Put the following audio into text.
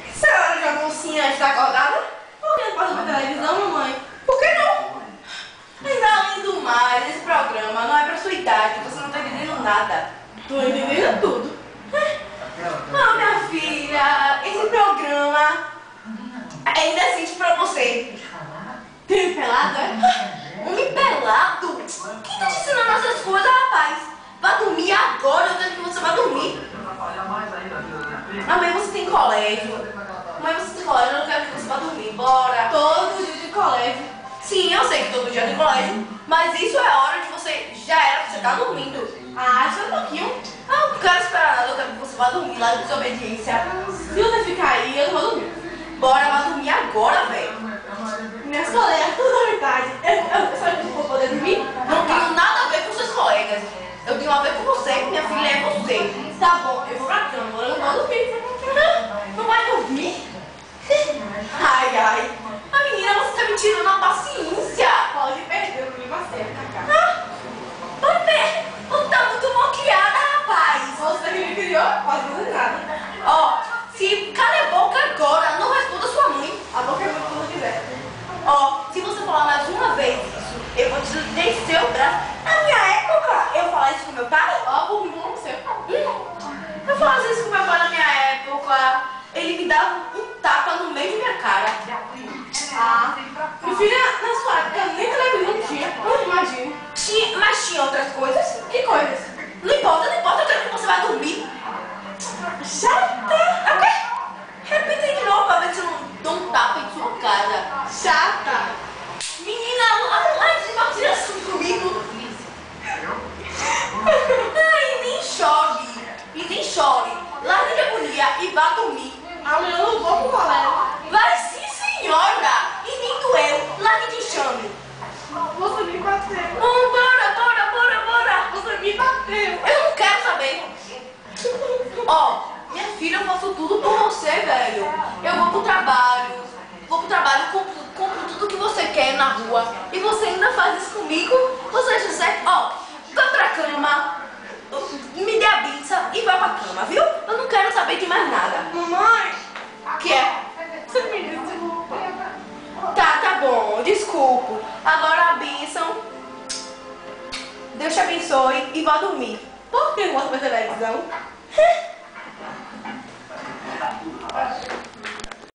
Essa é hora de almocinha, está acordada? Por que não passa pra televisão, mamãe? Por que não? Mas além do mais, esse programa não é pra sua idade, você não tá entendendo nada. Tô entendendo tudo. Não, minha filha, esse programa é indecente pra você. Tem pelado, é? Homem pelado? Quem tá te ensinando essas coisas, rapaz? Vá dormir agora, eu quero que você vá dormir. Amanhã você tem colégio. Amanhã você tem colégio, eu não quero que você vá dormir. Bora. Todo dia de colégio. Sim, eu sei que todo dia tem colégio, mas isso é hora de você. Já era pra você estar dormindo. Ah, só um pouquinho. Ah, eu não quero esperar nada, eu quero que você vá dormir lá de desobediência. Se você ficar aí, eu não vou dormir. Bora, vá dormir agora, velho. Minhas colegas, tudo na metade. Eu só não vou poder dormir? Não tenho nada a ver com seus colegas. Eu tenho a ver com você, minha filha é você. Tá bom, eu vou pra cama, eu não vou dormir. Não vai dormir? Ai, ai. A menina, você tá me tirando a paciência. Pode perder, eu não me passei, Cacá. Vai ver, você tá muito mal criada, rapaz. Você que me criou, pode fazer nada. Ó, se cala a boca agora, não responda sua mãe. A boca é muito quando quiser. Ó, se você falar mais uma vez isso, eu vou te descer o braço. Na minha época, eu falava isso com meu pai? Ó, por mim, não sei. Eu falava isso com meu pai na minha época. Ele me dava um tapa no meio de minha cara. Ah, minha filha, na sua época nem televisão tinha. Não imagino. Tinha, mas tinha outras coisas. Que coisas? Não importa, não importa, eu quero que você vá dormir. Chata! O quê? Repita de novo pra ver se eu não dou um tapa em sua cara. Chata! Menina, lá de cima, tira isso comigo. Ai, nem chore. E nem chore. Larga de agonia e vá dormir. Amanhã eu não vou pro colégio. Vai sim, senhora. E nem doeu. Larga de enxame. Você me bateu. Bora. Você me bateu. Eu não quero saber. Ó, minha filha, eu faço tudo por você, velho. Eu vou pro trabalho, compro tudo que você quer na rua. E você ainda faz isso comigo? Você acha certo? Ó, vai pra cama, me dê a pizza e vai pra cama, viu? Eu não quero saber de mais nada. Mamãe! O que é? Você me desculpa. Tá bom, desculpo. Agora a bênção. Deus te abençoe e vá dormir. Por que eu gosto da televisão?